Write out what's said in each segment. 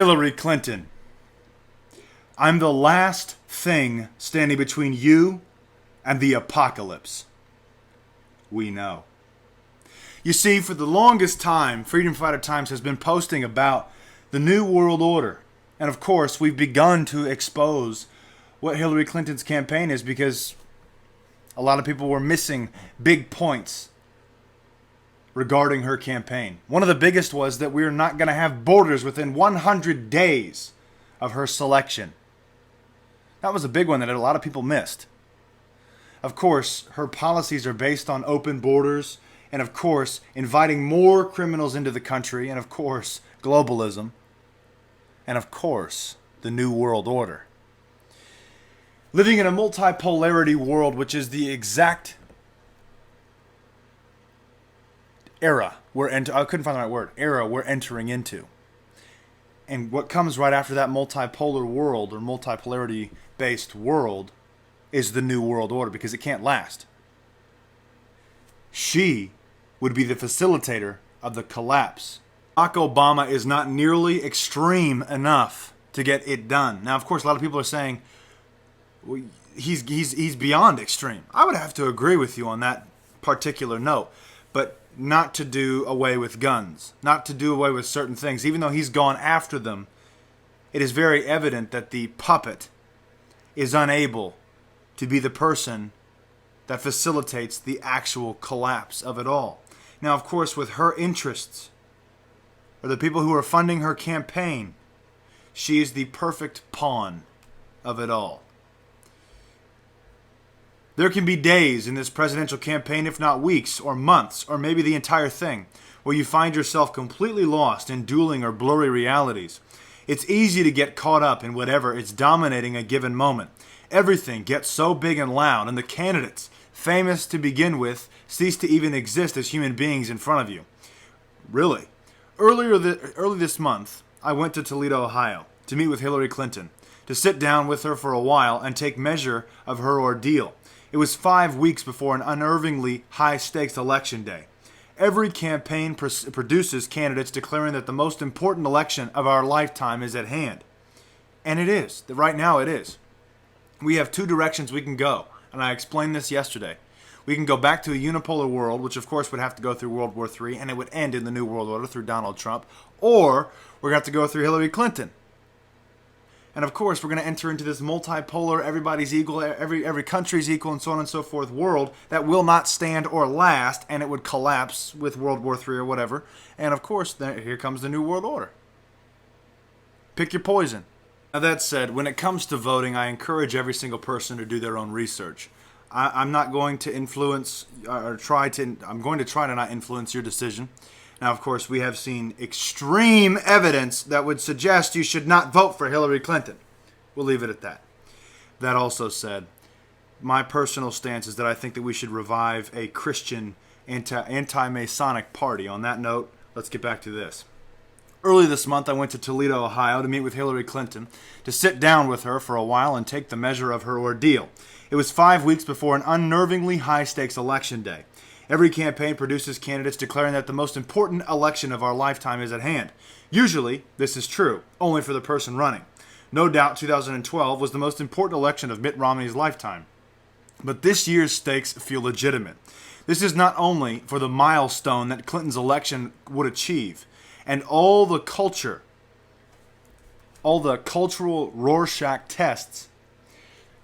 Hillary Clinton, I'm the last thing standing between you and the apocalypse. We know. You see, for the longest time, Freedom Fighter Times has been posting about the New World Order. And of course, we've begun to expose what Hillary Clinton's campaign is because a lot of people were missing big points regarding her campaign. One of the biggest was that we're not going to have borders within 100 days of her selection. That was a big one that a lot of people missed. Of course, her policies are based on open borders, and of course, inviting more criminals into the country, and of course, globalism, and of course, the New World Order. Living in a multipolarity world, which is the exact era we're entering into. And what comes right after that multipolar world or multipolarity-based world is the New World Order, because it can't last. She would be the facilitator of the collapse. Barack Obama is not nearly extreme enough to get it done. Now, of course, a lot of people are saying he's beyond extreme. I would have to agree with you on that particular note, but not to do away with guns, not to do away with certain things. Even though he's gone after them, it is very evident that the puppet is unable to be the person that facilitates the actual collapse of it all. Now, of course, with her interests, or the people who are funding her campaign, she is the perfect pawn of it all. There can be days in this presidential campaign, if not weeks or months, or maybe the entire thing, where you find yourself completely lost in dueling or blurry realities. It's easy to get caught up in whatever is dominating a given moment. Everything gets so big and loud, and the candidates, famous to begin with, cease to even exist as human beings in front of you. Really. Early this month, I went to Toledo, Ohio, to meet with Hillary Clinton, to sit down with her for a while and take measure of her ordeal. It was 5 weeks before an unnervingly high-stakes election day. Every campaign produces candidates declaring that the most important election of our lifetime is at hand. And it is. Right now it is. We have two directions we can go, and I explained this yesterday. We can go back to a unipolar world, which of course would have to go through World War III, and it would end in the New World Order through Donald Trump, or we're going to have to go through Hillary Clinton. And of course, we're going to enter into this multipolar, everybody's equal, every country's equal, and so on and so forth world that will not stand or last, and it would collapse with World War III or whatever. And of course, here comes the New World Order. Pick your poison. Now that said, when it comes to voting, I encourage every single person to do their own research. I'm not going to influence, I'm going to try to not influence your decision. Now, of course, we have seen extreme evidence that would suggest you should not vote for Hillary Clinton. We'll leave it at that. That also said, my personal stance is that I think that we should revive a Christian anti-Masonic party. On that note, let's get back to this. Early this month, I went to Toledo, Ohio to meet with Hillary Clinton, to sit down with her for a while and take the measure of her ordeal. It was 5 weeks before an unnervingly high-stakes election day. Every campaign produces candidates declaring that the most important election of our lifetime is at hand. Usually, this is true, only for the person running. No doubt 2012 was the most important election of Mitt Romney's lifetime. But this year's stakes feel legitimate. This is not only for the milestone that Clinton's election would achieve, and all the cultural Rorschach tests,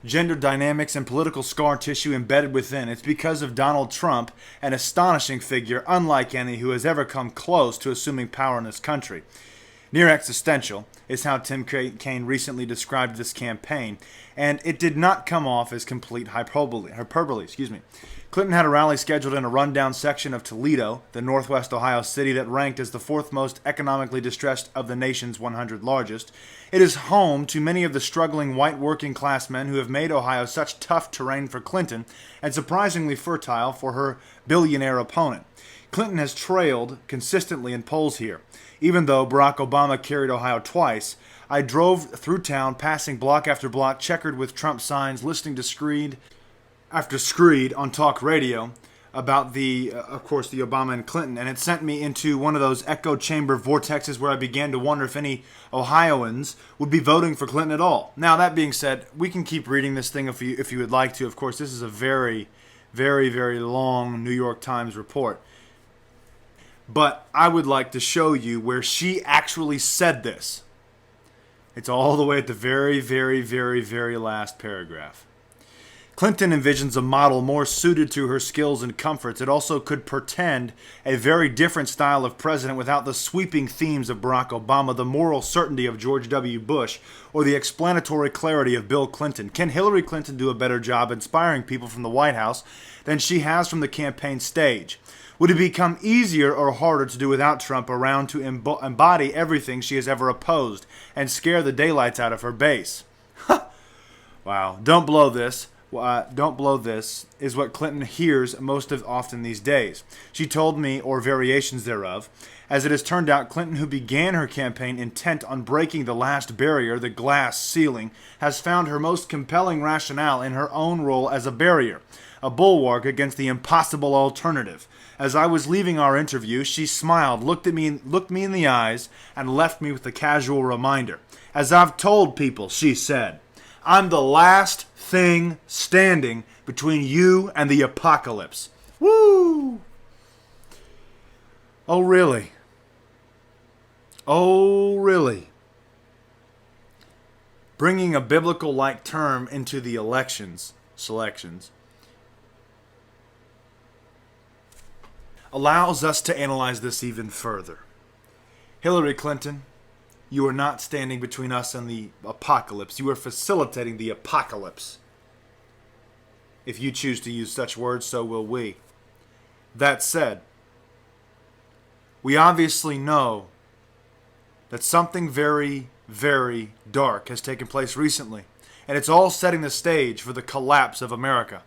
gender dynamics, and political scar tissue embedded within. It's because of Donald Trump, an astonishing figure unlike any who has ever come close to assuming power in this country. Near existential is how Tim Kaine recently described this campaign, and it did not come off as complete hyperbole. Clinton had a rally scheduled in a rundown section of Toledo, the northwest Ohio city that ranked as the fourth most economically distressed of the nation's 100 largest. It is home to many of the struggling white working class men who have made Ohio such tough terrain for Clinton and surprisingly fertile for her billionaire opponent. Clinton has trailed consistently in polls here. Even though Barack Obama carried Ohio twice, I drove through town, passing block after block checkered with Trump signs, listening to screed after screed on talk radio about of course, the Obama and Clinton, and it sent me into one of those echo chamber vortexes where I began to wonder if any Ohioans would be voting for Clinton at all. Now, that being said, we can keep reading this thing if you would like to. Of course, this is a very, very, very long New York Times report. But I would like to show you where she actually said this. It's all the way at the very, very, very, very last paragraph. Clinton envisions a model more suited to her skills and comforts. It also could portend a very different style of president without the sweeping themes of Barack Obama, the moral certainty of George W. Bush, or the explanatory clarity of Bill Clinton. Can Hillary Clinton do a better job inspiring people from the White House than she has from the campaign stage? Would it become easier or harder to do without Trump around to embody everything she has ever opposed and scare the daylights out of her base? Wow, don't blow this. Don't blow this is what Clinton hears most often these days. She told me, or variations thereof. As it has turned out, Clinton, who began her campaign intent on breaking the last barrier, the glass ceiling, has found her most compelling rationale in her own role as a barrier, a bulwark against the impossible alternative. As I was leaving our interview, she smiled, looked me in the eyes, and left me with a casual reminder. As I've told people, she said, I'm the last thing standing between you and the apocalypse. Woo! Oh, really? Oh, really? Bringing a biblical-like term into the selections, allows us to analyze this even further. Hillary Clinton, you are not standing between us and the apocalypse. You are facilitating the apocalypse. If you choose to use such words, so will we. That said, we obviously know that something very, very dark has taken place recently, and it's all setting the stage for the collapse of America.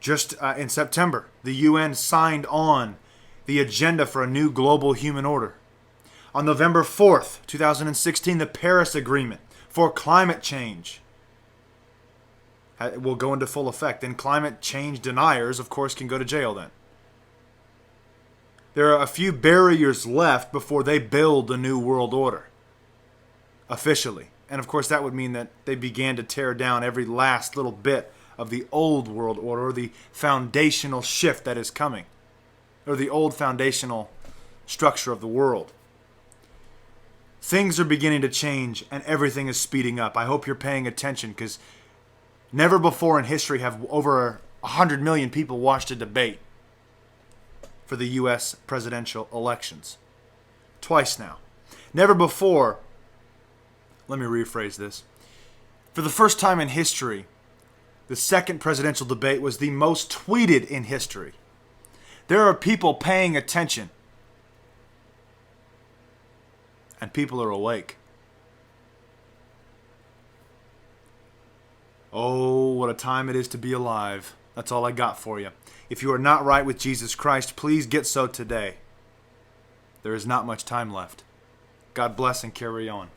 Just in September, the UN signed on the agenda for a new global human order. On November 4th, 2016, the Paris Agreement for climate change will go into full effect. And climate change deniers, of course, can go to jail then. There are a few barriers left before they build the new world order. Officially. And of course, that would mean that they began to tear down every last little bit of the old world order, or the foundational shift that is coming, or the old foundational structure of the world. Things are beginning to change, and everything is speeding up. I hope you're paying attention, because never before in history have over 100 million people watched a debate for the U.S. presidential elections. Twice now. Never before, let me rephrase this. For the first time in history, the second presidential debate was the most tweeted in history. There are people paying attention. And people are awake. Oh, what a time it is to be alive. That's all I got for you. If you are not right with Jesus Christ, please get so today. There is not much time left. God bless and carry on.